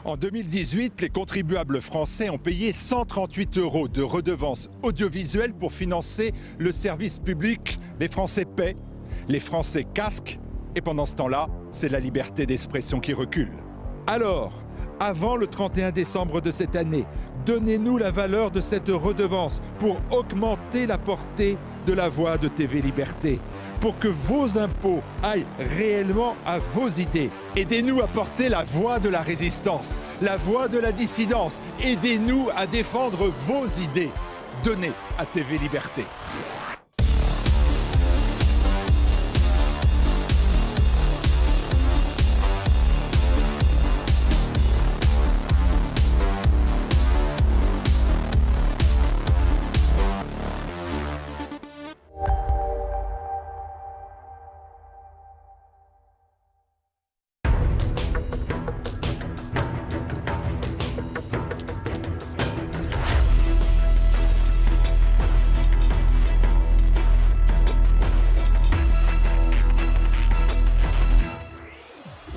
En 2018, les contribuables français ont payé 138 € de redevances audiovisuelles pour financer le service public. Les Français paient, les Français casquent, et pendant ce temps-là, c'est la liberté d'expression qui recule. Alors, avant le 31 décembre de cette année, donnez-nous la valeur de cette redevance pour augmenter la portée de la voix de TV Liberté, pour que vos impôts aillent réellement à vos idées. Aidez-nous à porter la voix de la résistance, la voix de la dissidence. Aidez-nous à défendre vos idées. Donnez à TV Liberté.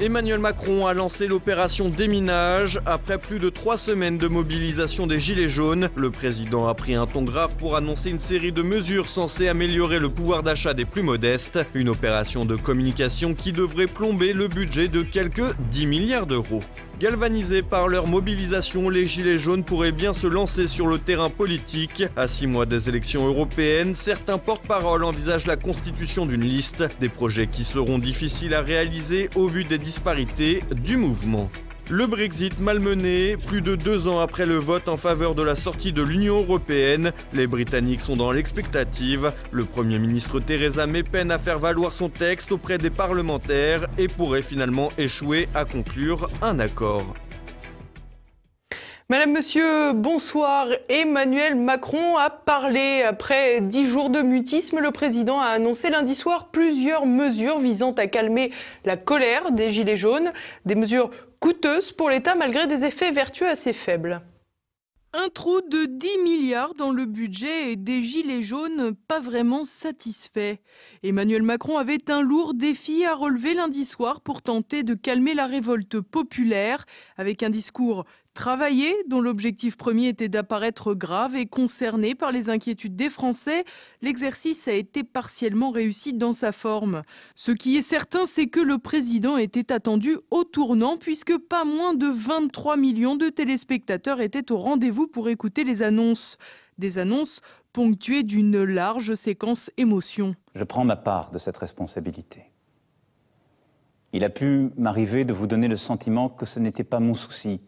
Emmanuel Macron a lancé l'opération déminage. Après plus de 3 semaines de mobilisation des Gilets jaunes, le président a pris un ton grave pour annoncer une série de mesures censées améliorer le pouvoir d'achat des plus modestes. Une opération de communication qui devrait plomber le budget de quelques 10 milliards d'euros. Galvanisés par leur mobilisation, les Gilets jaunes pourraient bien se lancer sur le terrain politique. À 6 mois des élections européennes, certains porte-parole envisagent la constitution d'une liste. Des projets qui seront difficiles à réaliser au vu des disparités du mouvement. Le Brexit malmené, plus de 2 ans après le vote en faveur de la sortie de l'Union européenne, les Britanniques sont dans l'expectative. Le Premier ministre Theresa May peine à faire valoir son texte auprès des parlementaires et pourrait finalement échouer à conclure un accord. Madame, Monsieur, bonsoir. Emmanuel Macron a parlé. Après 10 jours de mutisme, le président a annoncé lundi soir plusieurs mesures visant à calmer la colère des Gilets jaunes. Des mesures coûteuses pour l'État malgré des effets vertueux assez faibles. Un trou de 10 milliards dans le budget et des Gilets jaunes pas vraiment satisfaits. Emmanuel Macron avait un lourd défi à relever lundi soir pour tenter de calmer la révolte populaire avec un discours travaillé dont l'objectif premier était d'apparaître grave et concerné par les inquiétudes des Français. L'exercice a été partiellement réussi dans sa forme. Ce qui est certain, c'est que le président était attendu au tournant puisque pas moins de 23 millions de téléspectateurs étaient au rendez-vous pour écouter les annonces. Des annonces ponctuées d'une large séquence émotion. Je prends ma part de cette responsabilité. Il a pu m'arriver de vous donner le sentiment que ce n'était pas mon souci,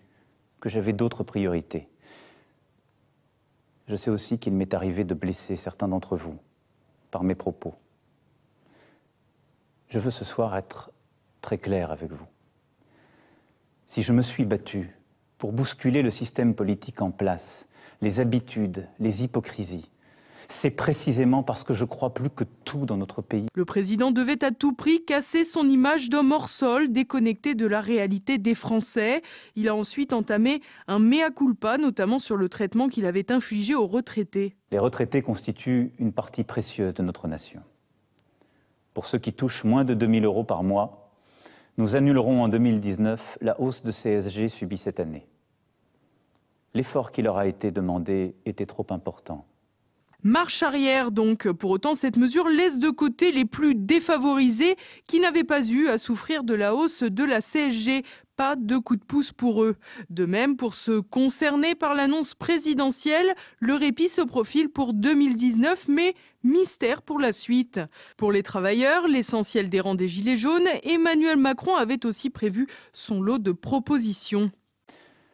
que j'avais d'autres priorités. Je sais aussi qu'il m'est arrivé de blesser certains d'entre vous par mes propos. Je veux ce soir être très clair avec vous. Si je me suis battu pour bousculer le système politique en place, les habitudes, les hypocrisies, c'est précisément parce que je crois plus que tout dans notre pays. Le président devait à tout prix casser son image d'homme hors sol, déconnecté de la réalité des Français. Il a ensuite entamé un mea culpa, notamment sur le traitement qu'il avait infligé aux retraités. Les retraités constituent une partie précieuse de notre nation. Pour ceux qui touchent moins de 2 000 € par mois, nous annulerons en 2019 la hausse de CSG subie cette année. L'effort qui leur a été demandé était trop important. Marche arrière donc. Pour autant, cette mesure laisse de côté les plus défavorisés qui n'avaient pas eu à souffrir de la hausse de la CSG. Pas de coup de pouce pour eux. De même, pour ceux concernés par l'annonce présidentielle, le répit se profile pour 2019, mais mystère pour la suite. Pour les travailleurs, l'essentiel des rangs des Gilets jaunes, Emmanuel Macron avait aussi prévu son lot de propositions.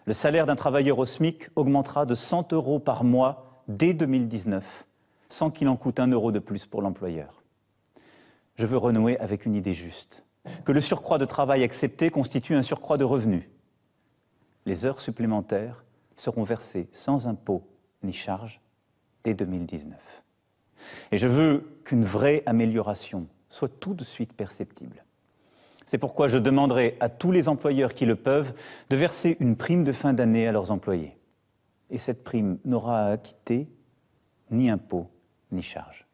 Le salaire d'un travailleur au SMIC augmentera de 100 € par mois dès 2019, sans qu'il en coûte 1 € de plus pour l'employeur. Je veux renouer avec une idée juste, que le surcroît de travail accepté constitue un surcroît de revenus. Les heures supplémentaires seront versées sans impôt ni charge dès 2019. Et je veux qu'une vraie amélioration soit tout de suite perceptible. C'est pourquoi je demanderai à tous les employeurs qui le peuvent de verser une prime de fin d'année à leurs employés. Et cette prime n'aura à acquitter ni impôt ni charge.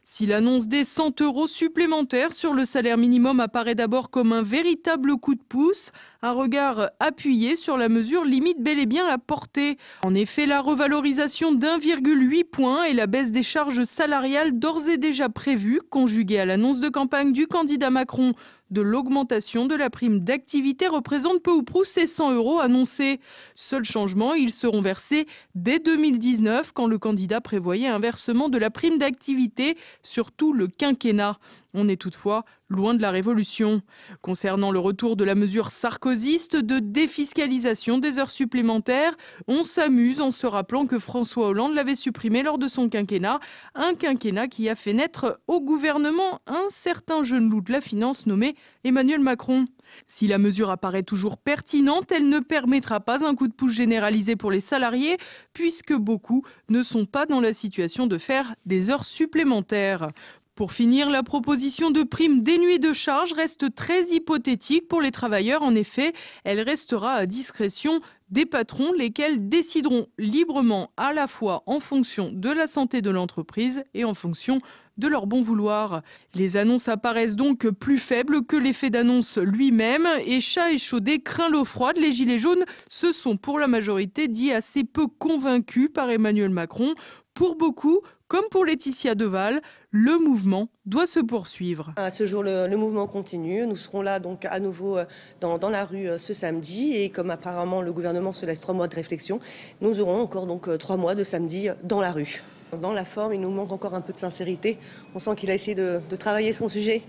Si l'annonce des 100 € supplémentaires sur le salaire minimum apparaît d'abord comme un véritable coup de pouce, un regard appuyé sur la mesure limite bel et bien la portée. En effet, la revalorisation d'1,8 point et la baisse des charges salariales d'ores et déjà prévues, conjuguées à l'annonce de campagne du candidat Macron de l'augmentation de la prime d'activité, représentent peu ou prou ces 100 € annoncés. Seul changement, ils seront versés dès 2019 quand le candidat prévoyait un versement de la prime d'activité sur tout le quinquennat. On est toutefois loin de la révolution. Concernant le retour de la mesure sarkozyste de défiscalisation des heures supplémentaires, on s'amuse en se rappelant que François Hollande l'avait supprimé lors de son quinquennat, un quinquennat qui a fait naître au gouvernement un certain jeune loup de la finance nommé Emmanuel Macron. Si la mesure apparaît toujours pertinente, elle ne permettra pas un coup de pouce généralisé pour les salariés, puisque beaucoup ne sont pas dans la situation de faire des heures supplémentaires. Pour finir, la proposition de prime dénuée de charges reste très hypothétique pour les travailleurs. En effet, elle restera à discrétion des patrons, lesquels décideront librement à la fois en fonction de la santé de l'entreprise et en fonction de leur bon vouloir. Les annonces apparaissent donc plus faibles que l'effet d'annonce lui-même et chat échaudé craint l'eau froide. Les gilets jaunes se sont pour la majorité dit assez peu convaincus par Emmanuel Macron. Pour beaucoup, comme pour Laetitia Deval, le mouvement doit se poursuivre. À ce jour, le mouvement continue. Nous serons là donc à nouveau dans la rue ce samedi. Et comme apparemment le gouvernement se laisse 3 mois de réflexion, nous aurons encore donc 3 mois de samedi dans la rue. Dans la forme, il nous manque encore un peu de sincérité. On sent qu'il a essayé de travailler son sujet.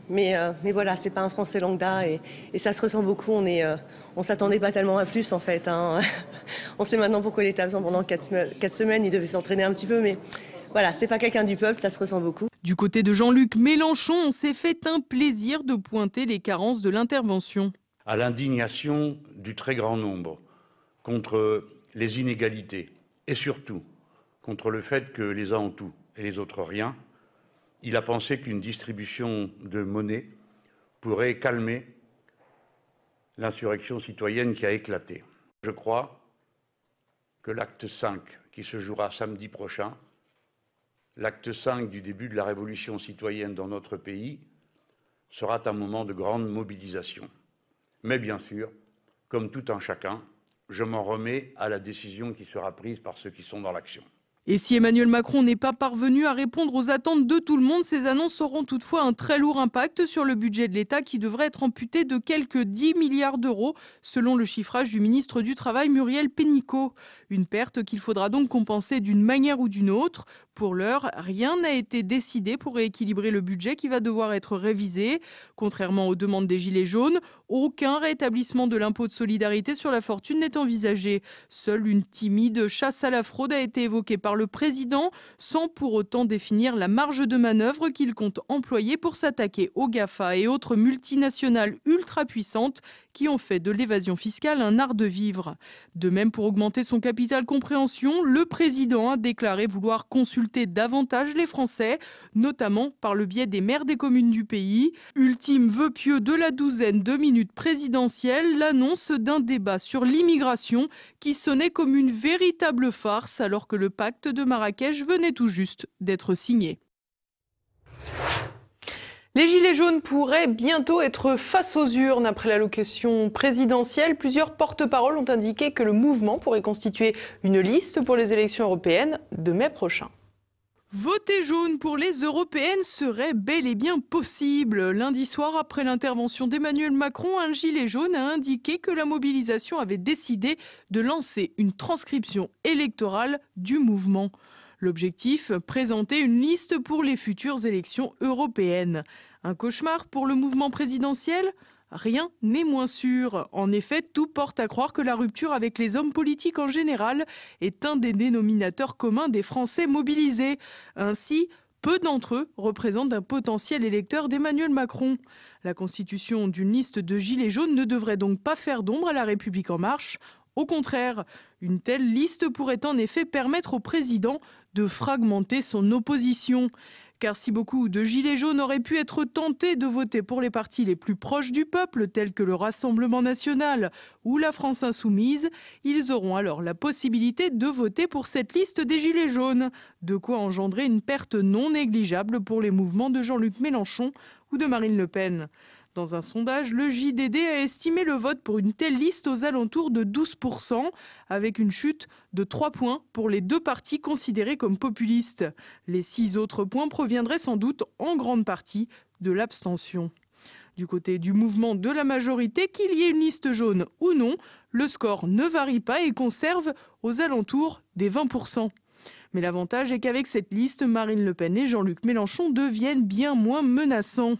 Mais voilà, c'est pas un Français lambda et ça se ressent beaucoup. On s'attendait pas tellement à plus en fait. Hein. On sait maintenant pourquoi il était absent pendant 4 semaines. Il devait s'entraîner un petit peu, mais voilà, c'est pas quelqu'un du peuple, ça se ressent beaucoup. Du côté de Jean-Luc Mélenchon, on s'est fait un plaisir de pointer les carences de l'intervention. À l'indignation du très grand nombre contre les inégalités et surtout contre le fait que les uns ont tout et les autres rien, il a pensé qu'une distribution de monnaie pourrait calmer l'insurrection citoyenne qui a éclaté. Je crois que l'acte 5 qui se jouera samedi prochain, l'acte 5 du début de la révolution citoyenne dans notre pays, sera un moment de grande mobilisation. Mais bien sûr, comme tout un chacun, je m'en remets à la décision qui sera prise par ceux qui sont dans l'action. Et si Emmanuel Macron n'est pas parvenu à répondre aux attentes de tout le monde, ces annonces auront toutefois un très lourd impact sur le budget de l'État qui devrait être amputé de quelques 10 milliards d'euros, selon le chiffrage du ministre du Travail Muriel Pénicaud. Une perte qu'il faudra donc compenser d'une manière ou d'une autre. Pour l'heure, rien n'a été décidé pour rééquilibrer le budget qui va devoir être révisé. Contrairement aux demandes des Gilets jaunes, aucun rétablissement de l'impôt de solidarité sur la fortune n'est envisagé. Seule une timide chasse à la fraude a été évoquée par le président, sans pour autant définir la marge de manœuvre qu'il compte employer pour s'attaquer aux GAFA et autres multinationales ultra puissantes qui ont fait de l'évasion fiscale un art de vivre. De même, pour augmenter son capital compréhension, le président a déclaré vouloir consulter davantage les Français, notamment par le biais des maires des communes du pays. Ultime vœu pieux de la douzaine de minutes présidentielles, l'annonce d'un débat sur l'immigration qui sonnait comme une véritable farce alors que le pacte de Marrakech venait tout juste d'être signé. Les Gilets jaunes pourraient bientôt être face aux urnes. Après l'allocution présidentielle, plusieurs porte-paroles ont indiqué que le mouvement pourrait constituer une liste pour les élections européennes de mai prochain. Voter jaune pour les européennes serait bel et bien possible. Lundi soir, après l'intervention d'Emmanuel Macron, un gilet jaune a indiqué que la mobilisation avait décidé de lancer une transcription électorale du mouvement. L'objectif, présenter une liste pour les futures élections européennes. Un cauchemar pour le mouvement présidentiel ? Rien n'est moins sûr. En effet, tout porte à croire que la rupture avec les hommes politiques en général est un des dénominateurs communs des Français mobilisés. Ainsi, peu d'entre eux représentent un potentiel électeur d'Emmanuel Macron. La constitution d'une liste de gilets jaunes ne devrait donc pas faire d'ombre à La République en marche. Au contraire, une telle liste pourrait en effet permettre au président de fragmenter son opposition. Car si beaucoup de gilets jaunes auraient pu être tentés de voter pour les partis les plus proches du peuple, tels que le Rassemblement national ou la France insoumise, ils auront alors la possibilité de voter pour cette liste des gilets jaunes. De quoi engendrer une perte non négligeable pour les mouvements de Jean-Luc Mélenchon ou de Marine Le Pen. Dans un sondage, le JDD a estimé le vote pour une telle liste aux alentours de 12%, avec une chute de 3 points pour les deux partis considérés comme populistes. Les 6 autres points proviendraient sans doute en grande partie de l'abstention. Du côté du mouvement de la majorité, qu'il y ait une liste jaune ou non, le score ne varie pas et conserve aux alentours des 20%. Mais l'avantage est qu'avec cette liste, Marine Le Pen et Jean-Luc Mélenchon deviennent bien moins menaçants.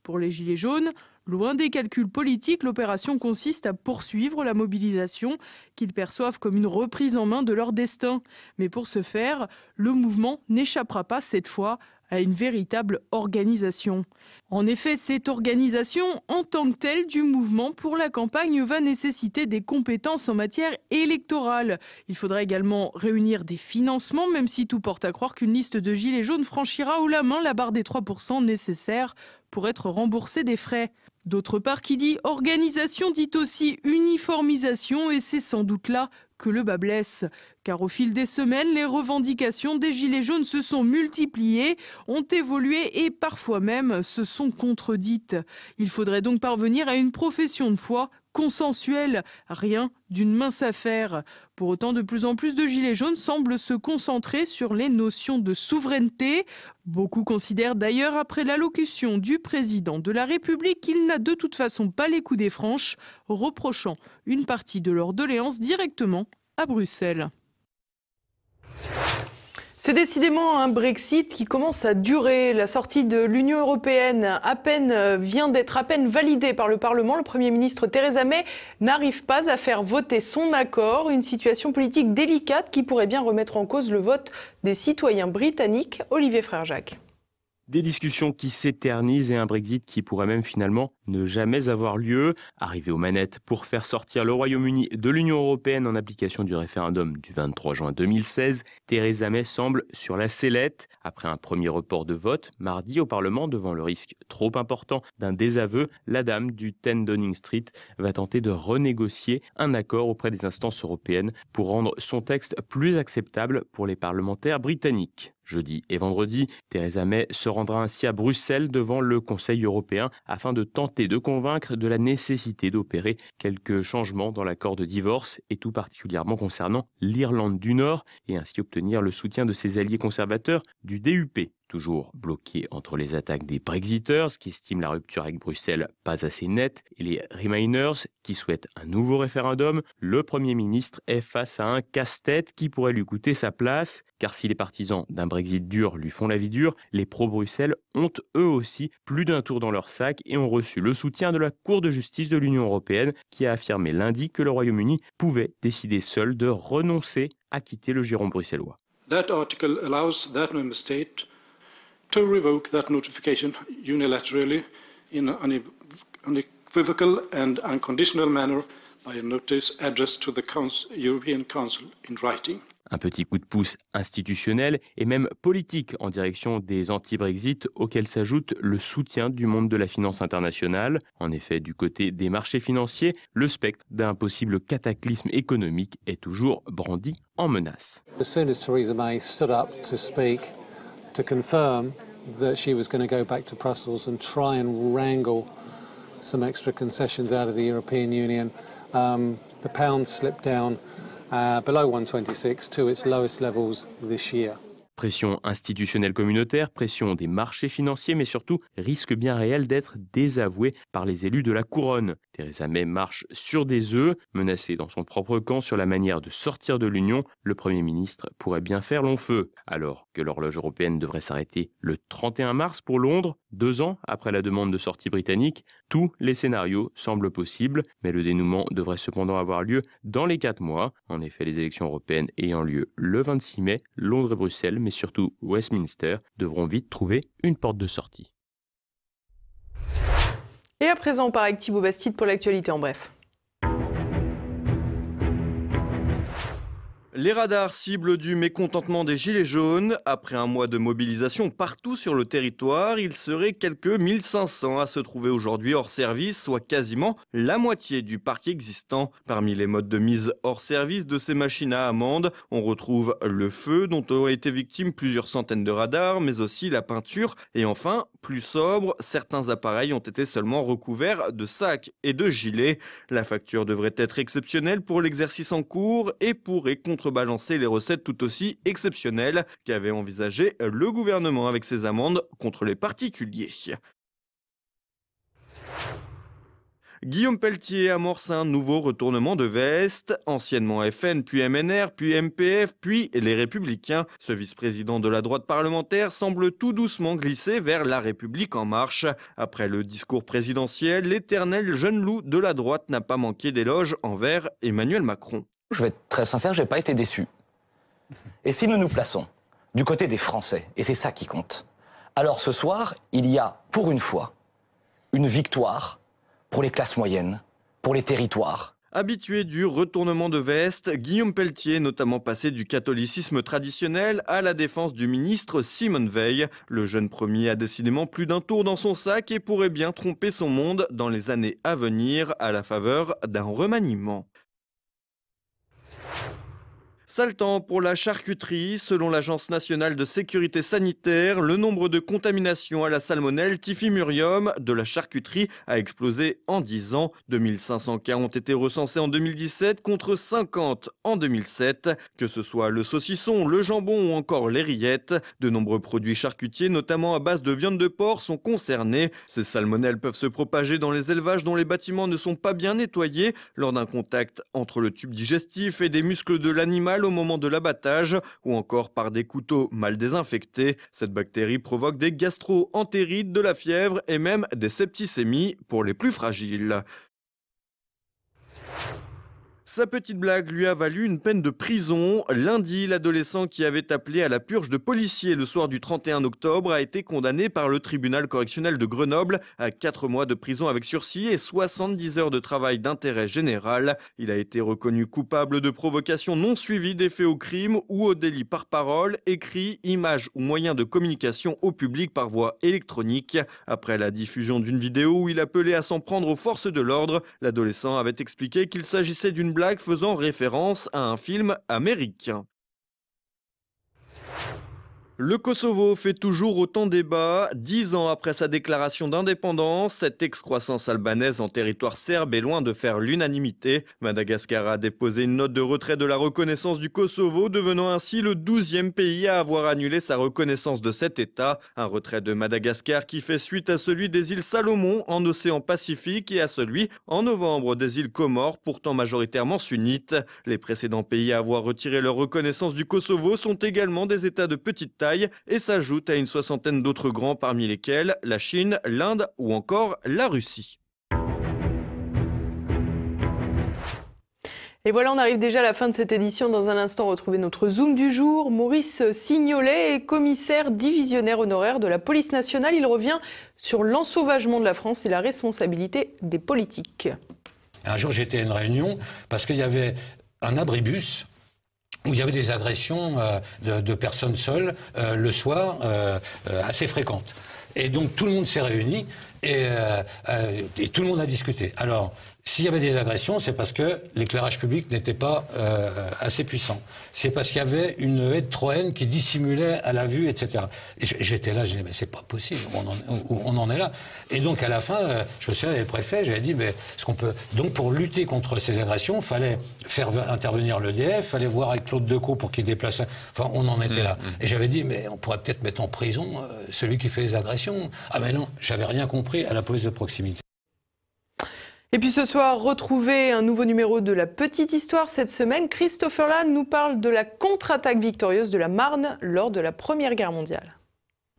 Pour les Gilets jaunes, loin des calculs politiques, l'opération consiste à poursuivre la mobilisation qu'ils perçoivent comme une reprise en main de leur destin. Mais pour ce faire, le mouvement n'échappera pas cette fois à une véritable organisation. En effet, cette organisation en tant que telle du mouvement pour la campagne va nécessiter des compétences en matière électorale. Il faudra également réunir des financements, même si tout porte à croire qu'une liste de gilets jaunes franchira haut la main la barre des 3% nécessaires pour être remboursée des frais. D'autre part, qui dit organisation dit aussi uniformisation et c'est sans doute là que le bas blesse. Car au fil des semaines, les revendications des Gilets jaunes se sont multipliées, ont évolué et parfois même se sont contredites. Il faudrait donc parvenir à une profession de foi consensuelle, rien d'une mince affaire. Pour autant, de plus en plus de Gilets jaunes semblent se concentrer sur les notions de souveraineté. Beaucoup considèrent d'ailleurs, après l'allocution du président de la République, qu'il n'a de toute façon pas les coups des franches, reprochant une partie de leur doléance directement à Bruxelles. C'est décidément un Brexit qui commence à durer. La sortie de l'Union européenne vient d'être à peine validée par le Parlement. Le Premier ministre Theresa May n'arrive pas à faire voter son accord. Une situation politique délicate qui pourrait bien remettre en cause le vote des citoyens britanniques. Olivier Frère-Jacques. Des discussions qui s'éternisent et un Brexit qui pourrait même finalement ne jamais avoir lieu. Arrivé aux manettes pour faire sortir le Royaume-Uni de l'Union européenne en application du référendum du 23 juin 2016, Theresa May semble sur la sellette. Après un premier report de vote, mardi au Parlement, devant le risque trop important d'un désaveu, la dame du 10 Downing Street va tenter de renégocier un accord auprès des instances européennes pour rendre son texte plus acceptable pour les parlementaires britanniques. Jeudi et vendredi, Theresa May se rendra ainsi à Bruxelles devant le Conseil européen afin de tenter de convaincre de la nécessité d'opérer quelques changements dans l'accord de divorce et tout particulièrement concernant l'Irlande du Nord et ainsi obtenir le soutien de ses alliés conservateurs du DUP. Toujours bloqué entre les attaques des Brexiters qui estiment la rupture avec Bruxelles pas assez nette et les Remainers qui souhaitent un nouveau référendum, le Premier ministre est face à un casse-tête qui pourrait lui coûter sa place. Car si les partisans d'un Brexit dur lui font la vie dure, les pro-Bruxelles ont eux aussi plus d'un tour dans leur sac et ont reçu le soutien de la Cour de justice de l'Union européenne qui a affirmé lundi que le Royaume-Uni pouvait décider seul de renoncer à quitter le giron bruxellois. That article allows that member state to revoke that notification unilaterally in an unequivocal and unconditional manner by a notice addressed to the European Council in writing. Un petit coup de pouce institutionnel et même politique en direction des anti-Brexit auxquels s'ajoute le soutien du monde de la finance internationale. En effet, du côté des marchés financiers, le spectre d'un possible cataclysme économique est toujours brandi en menace. As soon as Theresa May stood up to speak, to confirm that she was going to go back to Brussels and try and wrangle some extra concessions out of the European Union, the pound slipped down below 126 to its lowest levels this year. Pression institutionnelle communautaire, pression des marchés financiers, mais surtout risque bien réel d'être désavoué par les élus de la couronne. Theresa May marche sur des œufs, menacée dans son propre camp sur la manière de sortir de l'Union. Le Premier ministre pourrait bien faire long feu. Alors que l'horloge européenne devrait s'arrêter le 31 mars pour Londres, 2 ans après la demande de sortie britannique, tous les scénarios semblent possibles, mais le dénouement devrait cependant avoir lieu dans les 4 mois. En effet, les élections européennes ayant lieu le 26 mai, Londres et Bruxelles, mais surtout Westminster, devront vite trouver une porte de sortie. Et à présent, on part avec Thibaut Bastide pour l'actualité en bref. Les radars ciblent du mécontentement des Gilets jaunes. Après un mois de mobilisation partout sur le territoire, il serait quelques 1500 à se trouver aujourd'hui hors service, soit quasiment la moitié du parc existant. Parmi les modes de mise hors service de ces machines à amende, on retrouve le feu dont ont été victimes plusieurs centaines de radars, mais aussi la peinture. Et enfin, plus sobre, certains appareils ont été seulement recouverts de sacs et de gilets. La facture devrait être exceptionnelle pour l'exercice en cours et pourrait contrebalancer les recettes tout aussi exceptionnelles qu'avait envisagé le gouvernement avec ses amendes contre les particuliers. Guillaume Pelletier amorce un nouveau retournement de veste, anciennement FN, puis MNR, puis MPF, puis les Républicains. Ce vice-président de la droite parlementaire semble tout doucement glisser vers La République en marche. Après le discours présidentiel, l'éternel jeune loup de la droite n'a pas manqué d'éloges envers Emmanuel Macron. Je vais être très sincère, je n'ai pas été déçu. Et si nous nous plaçons du côté des Français, et c'est ça qui compte, alors ce soir, il y a, pour une fois, une victoire pour les classes moyennes, pour les territoires. Habitué du retournement de veste, Guillaume Pelletier est notamment passé du catholicisme traditionnel à la défense du ministre Simone Veil. Le jeune premier a décidément plus d'un tour dans son sac et pourrait bien tromper son monde dans les années à venir à la faveur d'un remaniement. Sale temps pour la charcuterie. Selon l'Agence nationale de sécurité sanitaire, le nombre de contaminations à la salmonelle typhimurium de la charcuterie a explosé en 10 ans. 2500 cas ont été recensés en 2017 contre 50 en 2007. Que ce soit le saucisson, le jambon ou encore les rillettes, de nombreux produits charcutiers, notamment à base de viande de porc, sont concernés. Ces salmonelles peuvent se propager dans les élevages dont les bâtiments ne sont pas bien nettoyés lors d'un contact entre le tube digestif et des muscles de l'animal au moment de l'abattage ou encore par des couteaux mal désinfectés. Cette bactérie provoque des gastro-entérites, de la fièvre et même des septicémies pour les plus fragiles. Sa petite blague lui a valu une peine de prison. Lundi, l'adolescent qui avait appelé à la purge de policiers le soir du 31 octobre a été condamné par le tribunal correctionnel de Grenoble à 4 mois de prison avec sursis et 70 heures de travail d'intérêt général. Il a été reconnu coupable de provocation non suivie d'effet au crime ou au délit par parole, écrit, image ou moyen de communication au public par voie électronique. Après la diffusion d'une vidéo où il appelait à s'en prendre aux forces de l'ordre, l'adolescent avait expliqué qu'il s'agissait d'une blague faisant référence à un film américain. Le Kosovo fait toujours autant débat. 10 ans après sa déclaration d'indépendance, cette excroissance albanaise en territoire serbe est loin de faire l'unanimité. Madagascar a déposé une note de retrait de la reconnaissance du Kosovo, devenant ainsi le 12e pays à avoir annulé sa reconnaissance de cet État. Un retrait de Madagascar qui fait suite à celui des îles Salomon en océan Pacifique et à celui en novembre des îles Comores, pourtant majoritairement sunnites. Les précédents pays à avoir retiré leur reconnaissance du Kosovo sont également des États de petite taille et s'ajoutent à une soixantaine d'autres grands parmi lesquels la Chine, l'Inde ou encore la Russie. Et voilà, on arrive déjà à la fin de cette édition. Dans un instant, retrouvez notre Zoom du jour. Maurice Signolet est commissaire divisionnaire honoraire de la police nationale. Il revient sur l'ensauvagement de la France et la responsabilité des politiques. Un jour, j'étais à une réunion parce qu'il y avait un abribus où il y avait des agressions de personnes seules le soir assez fréquentes. Et donc tout le monde s'est réuni et tout le monde a discuté. Alors, s'il y avait des agressions, c'est parce que l'éclairage public n'était pas assez puissant. C'est parce qu'il y avait une aide troène qui dissimulait à la vue, etc. Et j'étais là, je disais, mais c'est pas possible, on en est là. Et donc à la fin, je me souviens, le préfet, j'avais dit, mais est-ce qu'on peut... Donc pour lutter contre ces agressions, il fallait faire intervenir l'EDF, il fallait voir avec Claude Decaux pour qu'il déplace... Enfin, on en était là. Et j'avais dit, mais on pourrait peut-être mettre en prison celui qui fait les agressions. Ah mais non, j'avais rien compris à la police de proximité. Et puis ce soir, retrouvez un nouveau numéro de La Petite Histoire. Cette semaine, Christopher Lahn nous parle de la contre-attaque victorieuse de la Marne lors de la Première Guerre mondiale.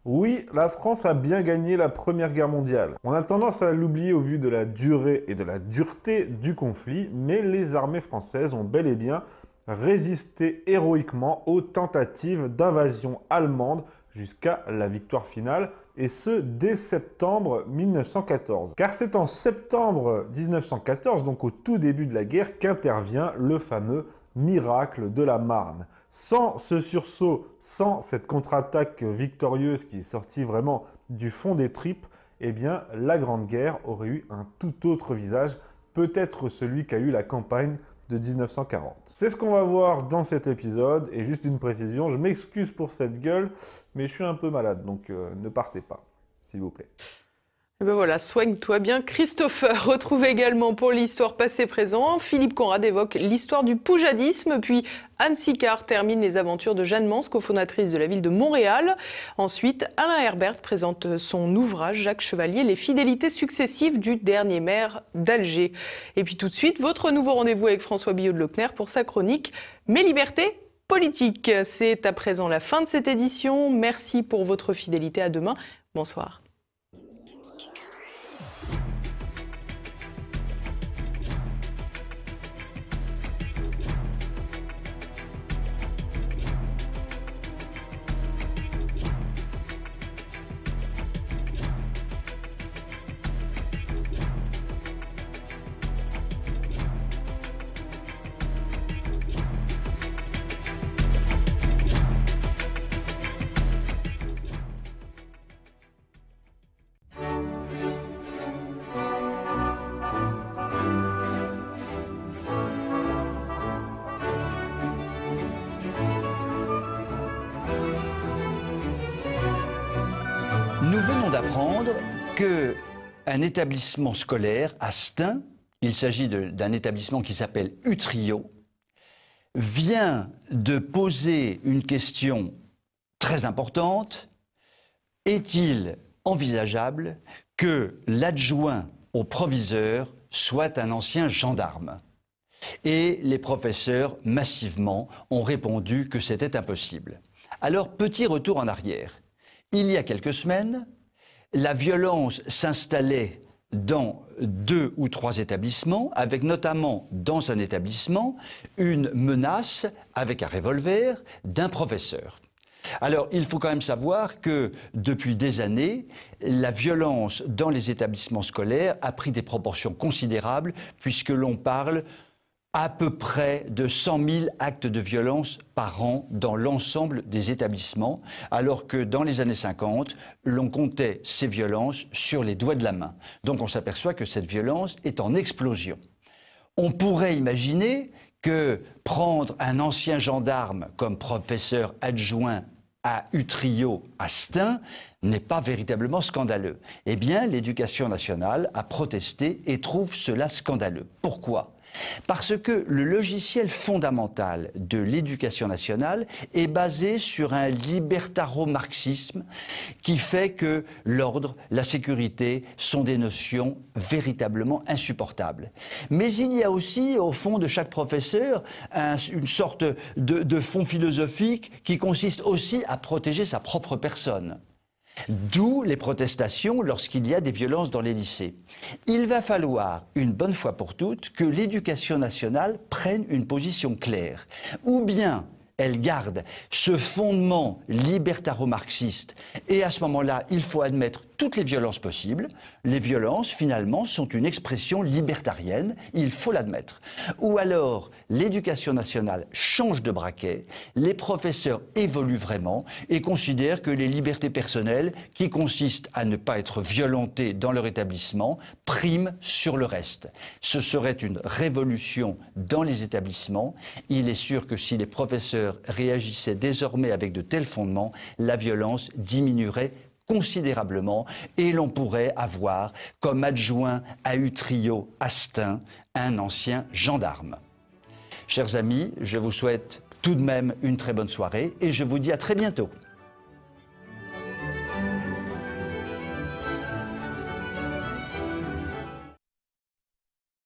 Oui, la France a bien gagné la Première Guerre mondiale. On a tendance à l'oublier au vu de la durée et de la dureté du conflit, mais les armées françaises ont bel et bien résisté héroïquement aux tentatives d'invasion allemande jusqu'à la victoire finale, et ce dès septembre 1914. Car c'est en septembre 1914, donc au tout début de la guerre, qu'intervient le fameux miracle de la Marne. Sans ce sursaut, sans cette contre-attaque victorieuse qui est sortie vraiment du fond des tripes, eh bien, la Grande Guerre aurait eu un tout autre visage, peut-être celui qu'a eu la campagne de 1940. C'est ce qu'on va voir dans cet épisode, et juste une précision, je m'excuse pour cette gueule, mais je suis un peu malade, donc ne partez pas, s'il vous plaît. Et ben voilà, soigne-toi bien. Christopher retrouve également pour l'histoire passé-présent. Philippe Conrad évoque l'histoire du poujadisme, puis Anne Sicard termine les aventures de Jeanne Mance, cofondatrice de la ville de Montréal. Ensuite, Alain Herbert présente son ouvrage Jacques Chevalier, les fidélités successives du dernier maire d'Alger. Et puis tout de suite, votre nouveau rendez-vous avec François Billot de Lochner pour sa chronique Mes libertés politiques. C'est à présent la fin de cette édition. Merci pour votre fidélité. À demain. Bonsoir. Nous venons d'apprendre qu'un établissement scolaire à Stein, il s'agit d'un établissement qui s'appelle Utrio, vient de poser une question très importante. Est-il envisageable que l'adjoint au proviseur soit un ancien gendarme? Et les professeurs, massivement, ont répondu que c'était impossible. Alors, petit retour en arrière. Il y a quelques semaines, la violence s'installait dans 2 ou 3 établissements, avec notamment dans un établissement une menace avec un revolver d'un professeur. Alors, il faut quand même savoir que depuis des années, la violence dans les établissements scolaires a pris des proportions considérables, puisque l'on parle à peu près de 100 000 actes de violence par an dans l'ensemble des établissements, alors que dans les années 50, l'on comptait ces violences sur les doigts de la main. Donc on s'aperçoit que cette violence est en explosion. On pourrait imaginer que prendre un ancien gendarme comme professeur adjoint à Utrio, à Stein, n'est pas véritablement scandaleux. Eh bien, l'Éducation nationale a protesté et trouve cela scandaleux. Pourquoi ? Parce que le logiciel fondamental de l'éducation nationale est basé sur un libertaro-marxisme qui fait que l'ordre, la sécurité sont des notions véritablement insupportables. Mais il y a aussi, au fond de chaque professeur, une sorte de fond philosophique qui consiste aussi à protéger sa propre personne. D'où les protestations lorsqu'il y a des violences dans les lycées. Il va falloir, une bonne fois pour toutes, que l'éducation nationale prenne une position claire. Ou bien elle garde ce fondement libertaro-marxiste, et à ce moment-là, il faut admettre toutes les violences possibles. Les violences, finalement, sont une expression libertarienne, il faut l'admettre. Ou alors, l'éducation nationale change de braquet, les professeurs évoluent vraiment et considèrent que les libertés personnelles, qui consistent à ne pas être violentés dans leur établissement, priment sur le reste. Ce serait une révolution dans les établissements. Il est sûr que si les professeurs réagissaient désormais avec de tels fondements, la violence diminuerait considérablement, et l'on pourrait avoir comme adjoint à Utrio, à Stein, un ancien gendarme. Chers amis, je vous souhaite tout de même une très bonne soirée et je vous dis à très bientôt.